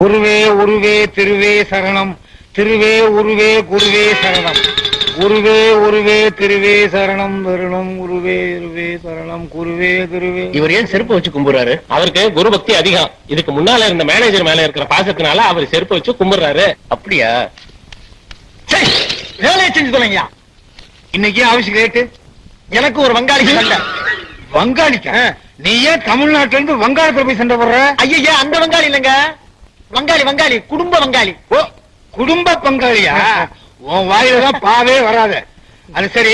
குருவே உருவே திருவே சரணம், திருவே உருவே குருவே சரணம், குருவே உருவே திருவே சரணம் சரணம், குருவே உருவே சரணம், குருவே திருவே. இவர் ஏன் செருப்பு வச்சு கும்பிடுறாரு? அவருக்கு குரு பக்தி அதிகம். இதுக்கு முன்னால இருந்த மேனேஜர் மேல இருக்கிற பாசத்தினால அவர் செருப்பு வச்சு கும்பிடுறாரு. அப்படியா? வேலையை செஞ்சு தொலைங்கயா. இன்னைக்கு ஆபீஸ் லேட்டு. எனக்கு ஒரு வங்காளி சண்டை. வங்காளிக்கா? நீ ஏன் தமிழ்நாட்டுல இருந்து வங்காளத்துல போய் சண்டை போடுற? ஐயா, அந்த வங்காளி இல்லங்க, வங்காளி குடும்ப வங்காளி. ஓ, குடும்ப பங்காளியா? உன் வாயிலதான் பாவே வராத. அது சரி,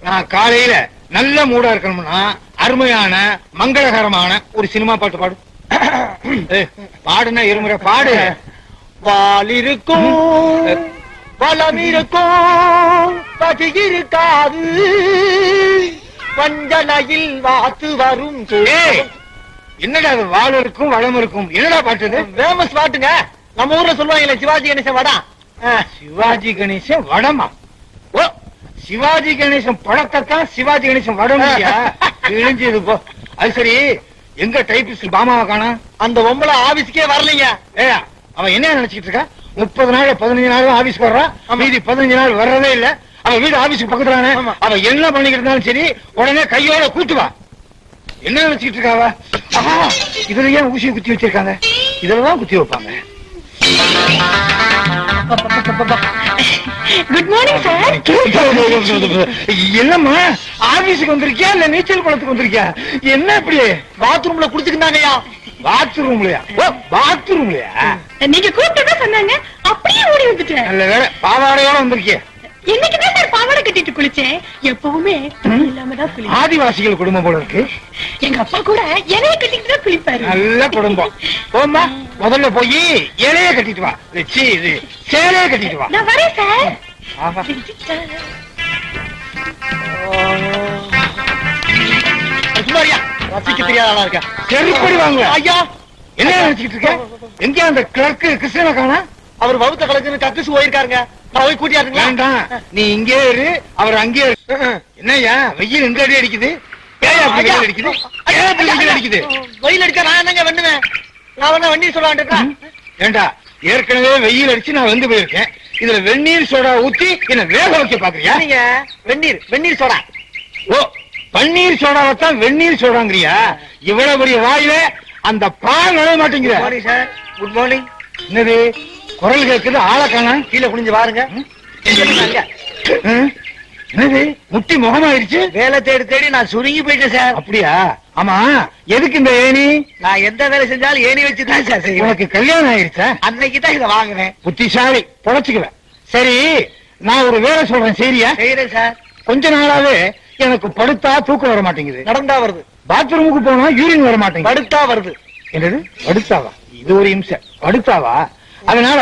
நான் காலையில நல்ல மூடா இருக்கணும்னா அருமையான மங்களகரமான ஒரு சினிமா பாட்டு பாடு. பாடுனா இருமுறை பாடு. வால் இருக்கும், பலம் இருக்கும், பசி இருக்காது, வஞ்சனையில் வாத்து வரும். என்னடா அது? வாள் இருக்கும் வளம் இருக்கும். என்னடா பாட்டு? ஃபேமஸ் பாட்டுங்க. நம்ம ஊர்ல சொல்லுவாங்களே சிவாஜி கணேசன் வடம். சிவாஜி கணேசன் வடமா? ஓ, சிவாஜி கணேசன் படத்தான் சிவாஜி கணேசன் வடம் கிழிஞ்சது போ. அது சரி, எங்க டைபிஸ்ட் பாமாவை காணா? அந்த பொம்பளை ஆபீஸ்க்கே வரலைங்க. அவன் என்ன நினைச்சிட்டு இருக்கா? 30 நாள் 15 நாள் ஆபீஸ்க்கு வர்றான், மீதி 15 நாள் வர்றதே இல்ல. அவன் வீடு ஆபீஸ்க்கு பக்கத்துல. அவன் என்ன பண்ணிக்கிட்டு இருந்தாலும் சரி, உடனே கையோட கூட்டு வா. என்ன நினைச்சிட்டு இருக்காவ? இதுல ஏன் ஊசியை குத்தி வச்சிருக்காங்க? இதுலதான் குத்தி வைப்பாங்க. Good morning sir. என்னம்மா, ஆபீஸுக்கு வந்திருக்கியா இல்ல நீச்சல் குளத்துக்கு வந்திருக்கியா? என்ன இப்படி? பாத்ரூம்ல குடிச்சுக்கிட்டாங்கய்யா. பாத்ரூம்லயா? பாத்ரூம்லயா? நீங்க கூப்பிட்டு சொன்னாங்க, அப்படியே ஓடி வந்துட்டேன். நல்ல வேலை, பாவாடையோட வந்திருக்கிய. என்னைக்குதான் சார் பாவாடை கட்டிட்டு குளிச்சேன். எப்பவுமே இல்லாமதான் குளிப்பேன். ஆதிவாசிகள் குடும்பம் போல இருக்கு. எங்க அப்பா கூட இலைய கட்டிட்டு தான் குளிப்பாரு. நல்ல குடும்பம். போமா, முதல்ல போய் இலைய கட்டிட்டு வா. இது சேலைய கட்டிட்டு வா. நான் வரேன் சார். சுமாரியா, ரசிக்க தெரியாத ஆளா இருக்க. செருப்படி வாங்க. ஐயா, என்ன நினைச்சிட்டு இருக்க? எங்க அந்த கிளர்க்கு கிருஷ்ணனை காணா? அவர் வகுத்த கலக்குன்னு கக்குசு போயிருக்காருங்க. நான் போய் கூட்டியாருங்களா? வேண்டாம், நீ இங்கே இரு, அவர் அங்கே இரு. என்னய்யா, வெயில் எங்க அடி அடிக்குது? அடிக்குது வெயில் அடிச்சா நான் என்னங்க பண்ணுவேன்? நான் வேணா வெந்நீர் சொல்லான். ஏண்டா, ஏற்கனவே வெயில் அடிச்சு நான் வந்து போயிருக்கேன். இதுல வெந்நீர் சோடா ஊத்தி என்ன வேக வைக்க பாக்குறியா? நீங்க வெந்நீர் சோடா. ஓ, பன்னீர் சோடாவத்தான் வெந்நீர் சோடாங்கிறியா? இவ்வளவு பெரிய வாயில அந்த பால் நட மாட்டேங்கிற. Sir, good morning. என்னது குரல் கேட்குது? ஆளை காணா? கீழே குனிஞ்சு பாருங்க. என்னது முட்டி முகமாயிருச்சு? வேலை தேடி தேடி நான் சுருங்கி போயிட்டேன் சார். அப்படியா? ஆமா, எதுக்கு இந்த ஏணி? நான் எந்த வேலை செஞ்சாலும் ஏணி வச்சுதான் சார் செய்வேன். உனக்கு கல்யாணம் ஆயிருச்சா? அன்னைக்கு தான் இதை வாங்கினேன். புத்திசாலி, பொழைச்சுக்குவேன். சரி, நான் ஒரு வேலை சொல்றேன், சரியா? செய்யறேன் சார். கொஞ்ச நாளாவே எனக்கு படுத்தா தூக்கம் வர மாட்டேங்குது. நடந்தா வருது. பாத்ரூமுக்கு போனா யூரின் வர மாட்டேங்குது. படுத்தா வருது. என்னது படுத்தாவா? இது ஒரு இம்சை. படுத்தாவா? அதனால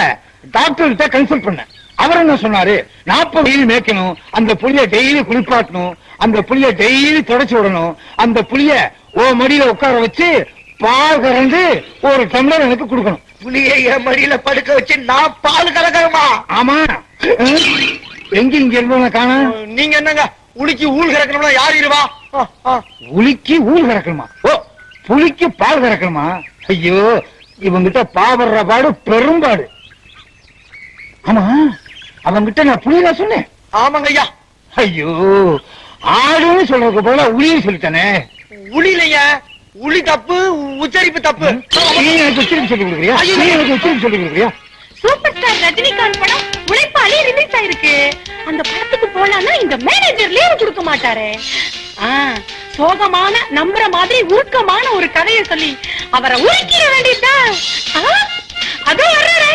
டாக்டர் கிட்ட கன்சல்ட் பண்ண. அவர் என்ன சொன்னாரு? 40 டெய்லி மேய்க்கணும், அந்த புளிய டெய்லி குளிப்பாட்டணும், அந்த புளிய டெய்லி தொடச்சு விடணும், அந்த புளிய மடியில உட்கார வச்சு பால் கறந்து ஒரு டம்ளர் எனக்கு கொடுக்கணும். புளியை என் மடியில படுக்க வச்சு நான் பால் கலக்கணுமா? ஆமா. எங்க இங்க இருந்தவங்க காண? நீங்க என்னங்க உளிக்கு ஊல் கறக்கணும்னா யார் இருவா? உளிக்கு ஊல் கறக்கணுமா? ஓ, புளிக்கு பால் கறக்கணுமா? ஐயோ, இவங்கிட்ட பாவடுற பாடு பெரும்பாடு. ஆமா, அவங்கிட்ட நான் புளியா சொன்னேன். ஆமாங்க ஐயா. ஐயோ, ஆடுன்னு சொல்றதுக்கு போல உளின்னு சொல்லிட்டானே. உளி இல்லைங்க, உளி தப்பு, உச்சரிப்பு தப்பு. நீ எனக்கு உச்சரிப்பு சொல்லி கொடுக்குறியா? நீ எனக்கு உச்சரிப்பு சொல்லி கொடுக்குறியா? சூப்பர் ஸ்டார் ரஜினிகாந்த் படம் உழைப்பாளி ரிலீஸ் ஆயிருக்கு. அந்த படத்துக்கு போலான்னா இந்த மேனேஜர் லீவ் கொடுக்க மாட்டாரு. சோகமான நம்புற மாதிரி உருக்கமான ஒரு கதையை சொல்லி அவரை உருக்கிட வேண்டியதுதான். அதோ வர்றாரு.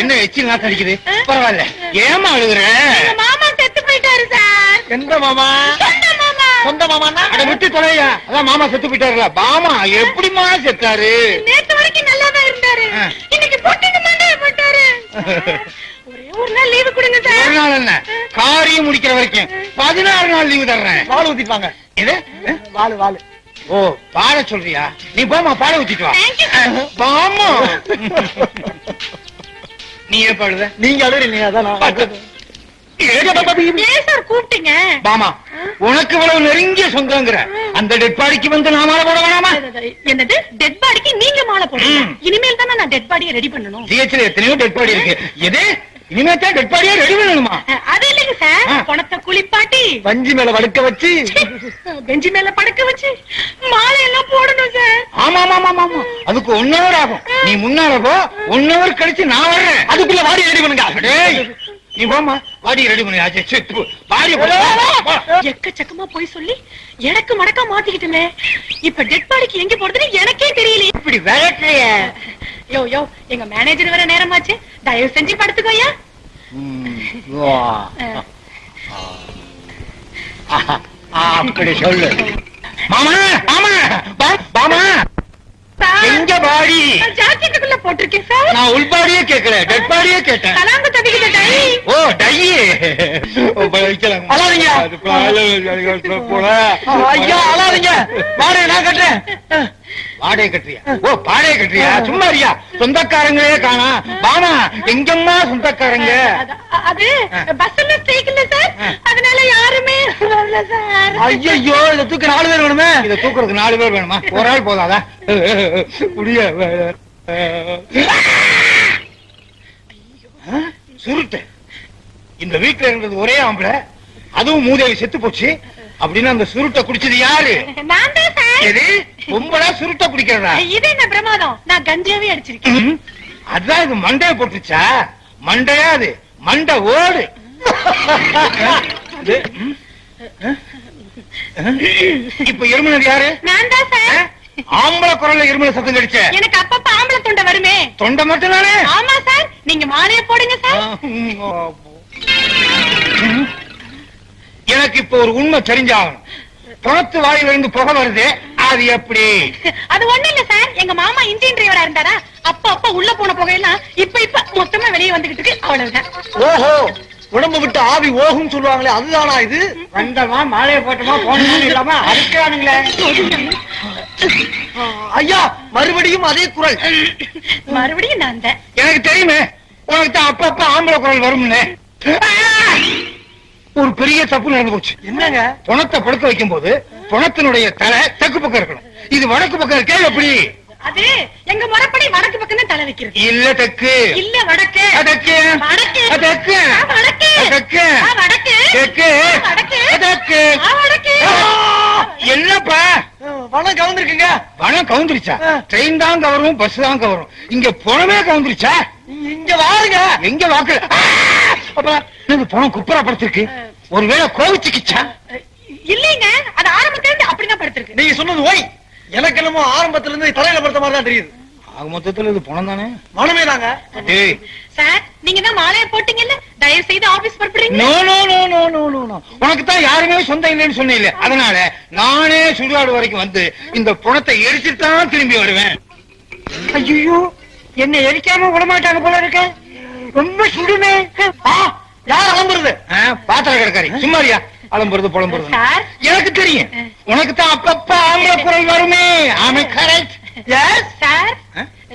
என்ன எச்சில் நாத்தம் அடிக்குது? பரவாயில்ல, ஏமா அழுகுற? மாமா செத்து போயிட்டாரு சார். எந்த மாமா? சொந்த மாமா. அட விட்டு தொலையா, அதான் மாமா செத்து போயிட்டாருல. மாமா எப்படிமா செத்தாரு? நேத்து வரைக்கும் நல்லாதான் இருந்தாரு, இன்னைக்கு போட்டு மண்டைய போட்டாரு. ஒரே ஒரு நாள் லீவு கொடுங்க சார். ஒரு நாள் என்ன, காரியம் முடிக்கிற வரைக்கும் 16 நாள் லீவு தர்றேன். பால் ஊத்திப்பாங்க. இது வாலு. ஓ, பாட சொல்றியா? நீ போமா, பாட ஊத்திட்டு வா. பாமா, நீ ஏன் பாடுத? நீங்க அழுறீங்க, அதான் நான். ஏன் சார் கூப்பிட்டீங்க? பாமா, உனக்கு இவ்வளவு நெருங்கிய சொந்தங்கிற அந்த டெட் பாடிக்கு வந்து நான் மாலை போட வேணாமா? என்னது டெட் பாடிக்கு நீங்க மாலை போடுங்க? இனிமேல் தானே நான் டெட் பாடியை ரெடி பண்ணணும். ஜிஹெச்ல எத்தனையோ டெட் பாடி இருக்கு. எது இனிமே தான் டெட் பாடியா ரெடி பண்ணணுமா? அது இல்லைங்க சார், பணத்தை குளிப்பாட்டி வஞ்சி மேல வடுக்க வச்சு பெஞ்சி மேல படுக்க வச்சு மாலை எல்லாம் போடணும் சார். ஆமா ஆமா ஆமா ஆமா, அதுக்கு 1 hour ஆகும். நீ முன்னால போ, 1 hour கழிச்சு நான் வர்றேன். அதுக்குள்ள வாடி ரெடி பண்ணுங்க. டேய் நீ போமா, வாடி ரெடி பண்ணு. ஆச்சு வாடி எக்கச்சக்கமா போய் சொல்லி எனக்கு மடக்கா மாத்திக்கிட்டுமே. இப்ப டெட் பாடிக்கு எங்க போறதுன்னு எனக்கே தெரியல. இப்படி விளக்கைய யோ யோ, எங்க மேனேஜர் வர நேரமாச்சு, தயவு செஞ்சு படுத்துக்கோயா. அப்படி சொல்லு. மாமா மாமா மாமா, எங்க பாடி? ஜாக்கெட்டுக்குள்ள போட்டிருக்கேன் சார். நான் உள்பாடியே கேட்கல, டெட் பாடியே கேட்டேன். கலாங்க தவிக்கிட்ட டை. ஓ டை. அழாதீங்க ஐயா, அழாதீங்க. வாடகை நான் கட்டுறேன். வாடகை கட்டுறியா? ஓ பாடையை கட்டுறியா? சும்மா இருயா, சொந்தக்காரங்களே காணா. பாமா எங்கம்மா சொந்தக்காரங்க? அது பஸ்ல ஸ்ட்ரைக் இல்ல சார், அதனால யாருமே வரல சார். ஐயோ, இத தூக்க 4 பேர் வேணுமே. இத தூக்குறதுக்கு 4 பேர் வேணுமா? ஒரு ஆள் போதாதா? முடிய சுருட்டு. இந்த வீட்டுல இருந்தது ஒரே ஆம்பளை, அதுவும் மூதேவி செத்து போச்சு. அப்படின்னு அந்த சுருட்டை குடிச்சது யாரு? நான் தான் சார். எது பொம்பளை சுருட்டை குடிக்கிறதா? இது என்ன பிரமாதம், நான் கஞ்சியாவே அடிச்சிருக்கேன். அதான் இது மண்டைய போட்டுச்சா? மண்டையா? அது மண்டை ஓடு. இப்ப இருமுனது யாரு? நான் தான் சார். ஆம்பளை குரல்ல இருமுனை சத்தம் கடிச்ச. எனக்கு அப்பப்ப ஆம்பளை தொண்டை வருமே. தொண்டை மட்டும் தானே? ஆமா சார், நீங்க மாலையை போடுங்க சார். எனக்கு இப்ப ஒரு உண்மை தெரிஞ்சாகணும். புறத்து வாயில இருந்து புகை வருது, அது எப்படி? அது ஒண்ணு இல்ல சார், எங்க மாமா இன்ஜின் டிரைவரா இருந்தாரா, அப்ப உள்ள போன புகையெல்லாம் இப்ப மொத்தமா வெளியே வந்துகிட்டு இருக்கு, அவ்வளவுதான். ஓஹோ, உடம்பு விட்டு ஆவி ஓகும் சொல்லுவாங்களே, அதுதானா இது? வந்தமா மாலையை போட்டோமா போனோம் இல்லாம அறுக்கிறானுங்களே. ஐயா, மறுபடியும் அதே குரல். மறுபடியும் நான் தான். எனக்கு தெரியுமே, உனக்கு தான் அப்பப்ப ஆம்பளை குரல் வரும்னு. ஒரு பெரிய தப்பு நடந்து போச்சு. என்னங்க? பணத்தை படுக்க வைக்கும் போது பணத்தினுடைய தலை தெற்கு பக்கம் இருக்கணும், இது வடக்கு பக்கம் இருக்கே. எப்படி? அது எங்க முறைப்படி வடக்கு பக்கம் தான் தலை வைக்கிறது. இல்ல தெற்கு. இல்ல வடக்கு. தெற்கு. வடக்கு. தெற்கு. வடக்கு. தெற்கு. வடக்கு. தெற்கு. வடக்கு. தெற்கு. வடக்கு. என்னப்பா பணம் கவர்ந்துருக்குங்க. பணம் கவுந்துருச்சா? ட்ரெயின் தான் கவரும், பஸ் தான் கவரும், இங்க பணமே கவுந்துருச்சா? இங்க வாருங்க. எங்க வாக்கு? பணம் குப்பரா படுத்திருக்கு. ஒருவேளை கோவிச்சுக்கிச்சா? இல்லீங்க, அது ஆரம்பத்துல இருந்து அப்படிதான் படுத்திருக்கு. நீங்க சொன்னது ஓய். எனக்கு என்னமோ ஆரம்பத்துல இருந்து தலையில படுத்த மாதிரி தான் தெரியுது. ஆக மொத்தத்துல இது பணம் தானே? மனமே தாங்க. சார், நீங்க தான் மாலையை போட்டீங்கல்ல, தயவு செய்து ஆபீஸ் படுறீங்க. No no no no no no no, உனக்கு தான் யாருமே சொந்தம் இல்லைன்னு சொன்னீங்க. அதனால நானே சுடுகாடு வரைக்கும் வந்து இந்த பணத்தை எரிச்சுட்டு தான் திரும்பி வருவேன். ஐயோ, என்ன எரிக்காம விடமாட்டாங்க போல இருக்க. ரொம்ப சுடுமே. யார் அலம்புறது? பாத்திர கடைக்காரி. சும்மாரியா அலம்புறது புலம்புறது? சார், எனக்கு தெரியும், உனக்கு தான் அப்பப்ப ஆம்பளை குரல் வருமே. ஆமே கரெக்ட். Yes sir.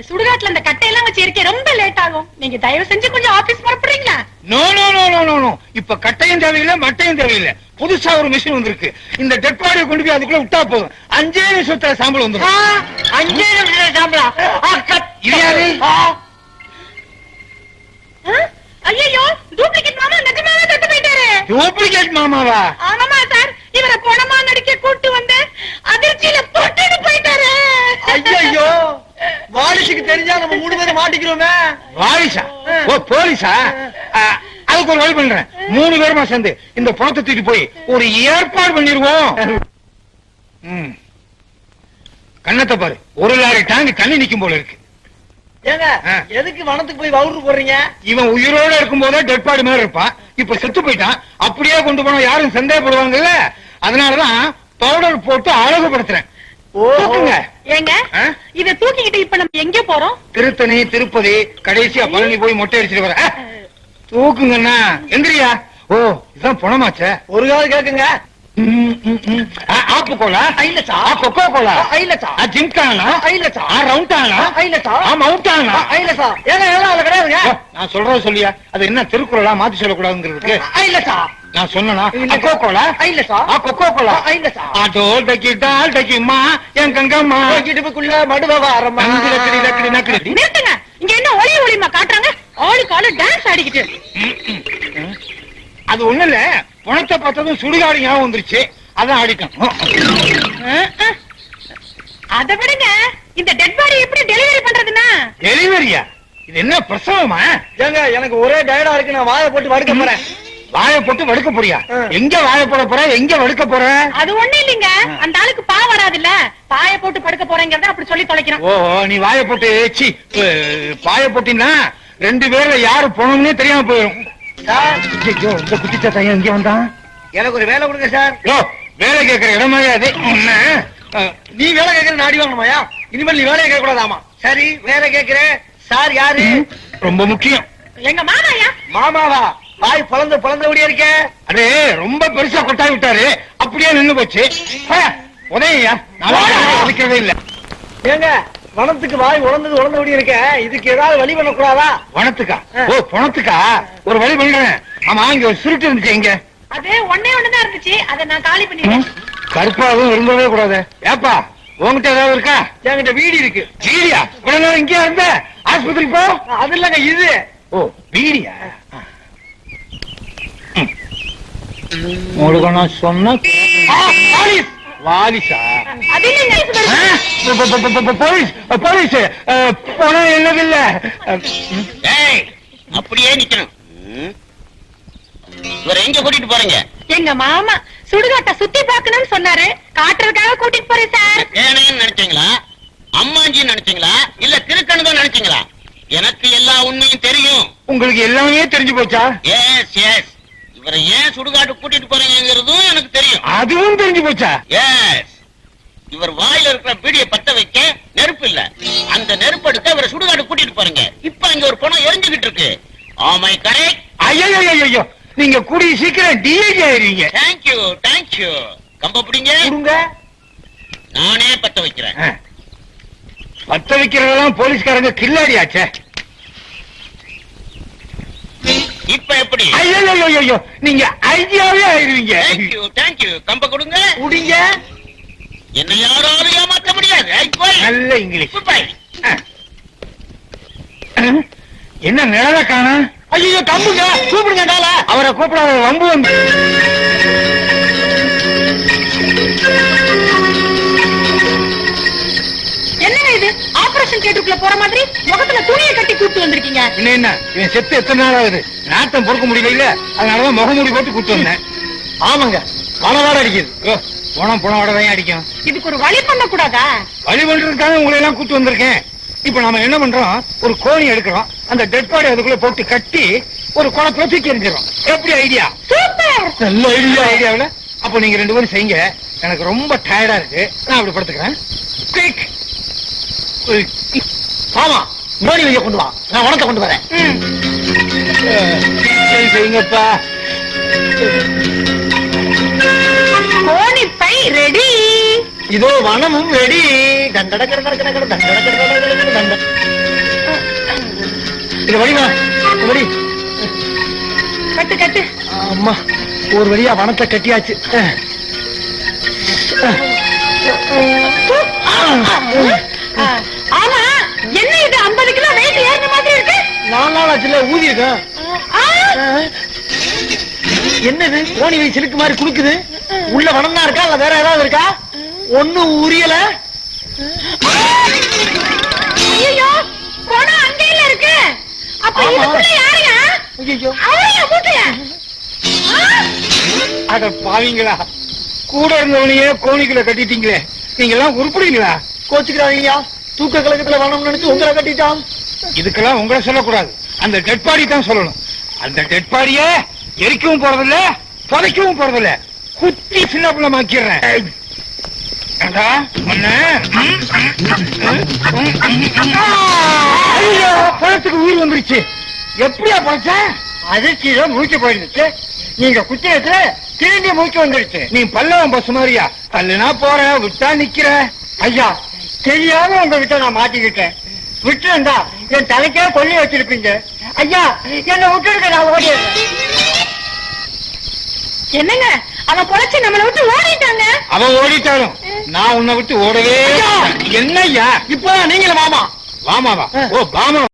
சுடுகாட்டுல அந்த கட்டையெல்லாம் வச்சு இருக்க ரொம்ப லேட் ஆகும், நீங்க தயவு செஞ்சு கொஞ்சம் ஆபீஸ் வரப்படுறீங்களா? No no no no no no, இப்ப கட்டையும் தேவையில்லை, மட்டையும் தேவையில்லை. புதுசா ஒரு மிஷின் வந்திருக்கு. இந்த டெட் பாடியை கொண்டு போய் அதுக்குள்ள விட்டா போதும், 5 நிமிஷத்துல சாம்பல் வந்துடும். 5 நிமிஷம் சாம்பலா? இது யாரு? ஐயோ, டூப்ளிகேட் மாமா நிஜமாவே செத்து போயிட்டாரு. டூப்ளிகேட் மாமாவா? ஆமாமா சார், இவரை பணமா நடிக்க கூட்டு வந்து அதிர்ச்சியில போட்டுட்டு போயிட்டாரு. ஐயோ, வாரிசுக்கு தெரிஞ்சா நம்ம 3 பேரும் மாட்டிக்கிறோமே. வாரிசா? ஓ போலீஸா? அதுக்கு ஒரு வழி பண்றேன். 3 பேருமா சேர்ந்து இந்த பணத்தை தூக்கி போய் ஒரு ஏற்பாடு பண்ணிருவோம். கண்ணத்தை பாரு, ஒரு லாரி டேங்க் தண்ணி நிக்கும் போல இருக்கு. ஏங்க, எதுக்கு வனத்துக்கு போய் வவுறு போடுறீங்க? இவன் உயிரோட இருக்கும் போதே டெட் பாடி மாதிரி இருப்பான், இப்ப செத்து போயிட்டான். அப்படியே கொண்டு போனா யாரும் சந்தேகப்படுவாங்கல்ல, அதனாலதான் பவுடர் போட்டு அழகுபடுத்துறேன். ஏங்க, இத தூக்கிக்கிட்டு இப்ப நம்ம எங்க போறோம்? திருத்தணி, திருப்பதி, கடைசியா பழனி போய் மொட்டை அடிச்சிட்டு வர. தூக்குங்கண்ணா, எந்திரியா. ஓ, இதான் பணமாச்சே. ஒரு கால் கேக்குங்க. ஆப்பு கோலா இல்ல சார். கொக்கோ கோலா இல்ல சார். ஜிம்கானா இல்ல சார். ரவுண்டானா இல்ல சார். மவுண்டானா இல்ல சார். ஏங்க அதுல கிடையாதுங்க. நான் சொல்றத சொல்லியா அது என்ன திருக்குறளா மாத்தி சொல்லக்கூடாதுங்கிறதுக்கு இல்ல சார். நான் சொன்னா இல்ல. கொக்கோ கோலா இல்ல சார். கொக்கோ கோலா இல்ல சார். டோல் டக்கி டால் டக்கி மா என் கங்கம்மா இடுப்புக்குள்ள மடுவ வாரமா. நக்கடி நக்கடி நக்கடி நிறுத்துங்க. இங்க என்ன ஒளி ஒளிமா காட்டுறாங்க? ஆளுக்கு ஆளு டான்ஸ் ஆடிக்கிட்டு. அது ஒண்ணு இல்ல பணத்தை பார்த்ததும் சுடுகாடு ஞாபகம் வந்துருச்சு அதான் ஆடிட்டோம் அத விடுங்க. இந்த டெட் பாடி எப்படி டெலிவரி பண்றதுன்னா? டெலிவரியா இது என்ன பிரசவமா ஏங்க எனக்கு ஒரே டயர்டா இருக்கு, நான் வாயை போட்டு வடுக்க போறேன். வாயை போட்டு வடுக்க போறியா எங்க வாயை போட போற எங்க வடுக்க போற அது ஒண்ணு இல்லைங்க. அந்த ஆளுக்கு பா வராதுல்ல, பாய போட்டு படுக்க போறேங்கிறத அப்படி சொல்லி தொலைக்கிறான். ஓ நீ வாயை போட்டு பாய போட்டீங்கன்னா 2 பேர்ல யாரு போனோம்னே தெரியாம போயிடும் சார், ஐயோ இந்த குட்டிச்சா பையன் இங்க வந்தான் எனக்கு ஒரு வேலை கொடுங்க சார். யோ வேலை கேட்கிற இடமா அது நீ வேலை கேட்கற நாடி வாங்கணுமாயா? இனிமேல் நீ வேலையை கேட்க கூடாதாமா. சரி வேலை கேட்கிறேன். சார் யாரு? ரொம்ப முக்கியம் எங்க மாமாயா? மாமாவா? வாய் பழந்தபடியா இருக்க. அடே ரொம்ப பெருசா கொட்டாய் விட்டாரு அப்படியே நின்னு போச்சு உதயா நான் இல்ல ஏங்க வனத்துக்கு வாய் உழந்தபடி இருக்க, இதுக்கு ஏதாவது வழி பண்ண கூடாதா? வனத்துக்கா ஓ பணத்துக்கா ஒரு வழி பண்றேன். ஆமா இங்க ஒரு சுருட்டு இருந்துச்சு இங்க அது ஒண்ணுதான் இருந்துச்சு, அதை நான் காலி பண்ணிட்டேன். கருப்பாவும் இருந்தவே கூடாது. ஏப்பா உங்ககிட்ட ஏதாவது இருக்கா? என்கிட்ட வீடு இருக்கு. வீடியா உடனே இங்கே இருந்த ஆஸ்பத்திரி போ. அது இல்லங்க இது. ஓ வீடியா உங்களுக்கு நான் சொன்ன வாலிசா அது இல்லைங்க. போலீஸ் போலீஸ் பணம் என்னதில்ல அப்படியே நிக்கணும். இவரை எங்க கூட்டிட்டு போறீங்க? எங்க மாமா சுடுகாட்டை சுத்தி பார்க்கணும்னு சொன்னாரு, காட்டுறதுக்காக கூட்டிட்டு போறேன் சார். ஏனேன்னு நினைச்சீங்களா, அம்மாஞ்சின்னு நினைச்சீங்களா, இல்ல திருக்கணுதான் நினைச்சீங்களா? எனக்கு எல்லா உண்மையும் தெரியும். உங்களுக்கு எல்லாமே தெரிஞ்சு போச்சா? Yes yes. இவரை ஏன் சுடுகாட்டு கூட்டிட்டு போறீங்கிறதும் எனக்கு தெரியும். அதுவும் தெரிஞ்சு போச்சா? எஸ். இவர் வாயில இருக்கிற பீடியை பத்த வைக்க நெருப்பு இல்ல, அந்த நெருப்பு எடுக்க இவரை சுடுகாட்டு கூட்டிட்டு போறீங்க. இப்ப அங்க ஒரு பணம் எரிஞ்சுகிட்டு இருக்கு. ஆமை கரெக்ட். ஐயோ நீங்க கூடிய சீக்கிரம் டிஐஜி ஆயிருவீங்க. தேங்க்யூ. கம்ப பிடிங்க. கொடுங்க. நானே பத்த வைக்கிறேன். பத்த வைக்கிறதெல்லாம் போலீஸ்காரங்க கில்லாடியாச்சே. இப்ப எப்படி? ஐயோ நீங்க ஐடியாவே ஆயிருவீங்க. தேங்க்யூ. கம்ப கொடுங்க. குடிங்க. என்ன யாராலும் ஏமாத்த முடியாது. நல்ல இங்கிலீஷ். என்ன நிழல காணா? ஐயோ கம்புங்க கூப்பிடுங்க டால. அவரை கூப்பிடாத வம்பு வந்து. என்னங்க இது ஆபரேஷன் தியேட்டருக்குள்ள போற மாதிரி முகத்துல துணியை கட்டி கூப்பிட்டு வந்திருக்கீங்க? என்ன இவன் செத்து எத்தனை நாள் ஆகுது? நாட்டம் பொறுக்க முடியல இல்ல, அதனாலதான் முகமூடி போட்டு கூட்டு வந்தேன். ஆமாங்க பணவாட அடிக்குது. போனவாட தான் அடிக்கும். இதுக்கு ஒரு வழி பண்ண கூடாதா? வழி பண்றதுக்காக உங்களை எல்லாம் கூட்டு வந்திருக்கேன். இப்ப நாம என்ன பண்றோம், ஒரு கோணி எடுக்கிறோம், அந்த டெட் பாடி அதுக்குள்ள போட்டு கட்டி ஒரு குளத்துல தூக்கி எறிஞ்சிடும். எப்படி ஐடியா? சூப்பர். நல்ல ஐடியாவில. அப்ப நீங்க 2 பேரும் செய்யுங்க. எனக்கு ரொம்ப டயர்டா இருக்கு, நான் அப்படி படுத்துக்கிறேன். குயிக். ஆமா மோடி வைக்க கொண்டு வா, நான் உனத்தை கொண்டு வரேன். சரி செய்யுங்கப்பா. கோணி பை ரெடி. இதோ வனமும் ரெடி. இது வழிமா வழி. கட்டு கட்டு. அம்மா ஒரு வழியா வனத்தை கட்டியாச்சு. ஆமா என்ன இது 50 கிலோ வெயிட் ஏறின மாதிரி இருக்கு? 4 நாள் ஆச்சுல ஊதி இருக்கேன். என்னது கோணி வை சிலுக்கு மாதிரி குடுக்குது? உள்ள வனம் தான் இருக்கா இல்ல வேற ஏதாவது இருக்கா? ஒண்ணும் உரியல. ஐயோ கோணம் அங்கேயில இருக்கு. அப்ப இதுக்குள்ள யாருங்க? ஐயோ அவரையா மூட்டையா? அட பாவீங்களா, கூட இருந்தவனையே கோணிக்குள்ள கட்டிட்டீங்களே, நீங்க எல்லாம் உருப்படுவீங்களா? கோச்சுக்கிறாங்கய்யா, தூக்க கலக்கத்துல வனம் நினைச்சு உங்களை கட்டிட்டான். இதுக்கெல்லாம் உங்களை சொல்லக்கூடாது, அந்த டெட் பாடி தான் சொல்லணும். அந்த டெட் பாடிய எரிக்கவும் போறதில்ல, புதைக்கவும் போறதில்ல, குத்தி சின்ன பிள்ளமாக்கிறேன். பழத்துக்கு உயிர் வந்துருச்சு. எப்படியா பழச்ச? அதிர்ச்சியில மூச்சு போயிருந்துச்சு. நீங்க குத்தியத்துல கிழிஞ்ச மூச்சு வந்துருச்சு. நீ பல்லவன் பஸ் மாதிரியா தள்ளுனா போற விட்டா நிக்கிற. ஐயா தெரியாம உங்ககிட்ட நான் மாட்டிக்கிட்டேன். விட்டுருந்தா என் தலைக்கே கொல்லி வச்சிருப்பீங்க. ஐயா என்ன விட்டுருக்க, நான் ஓடிடுறேன். என்னங்க அவன் பொழைச்சு நம்மளை விட்டு ஓடிட்டாங்க. அவன் ஓடிட்டாலும் நான் உன்னை விட்டு ஓடவே. ஐயா! என்னய்யா இப்ப நீங்களும் மாமா வாமாவா? ஓ பாமா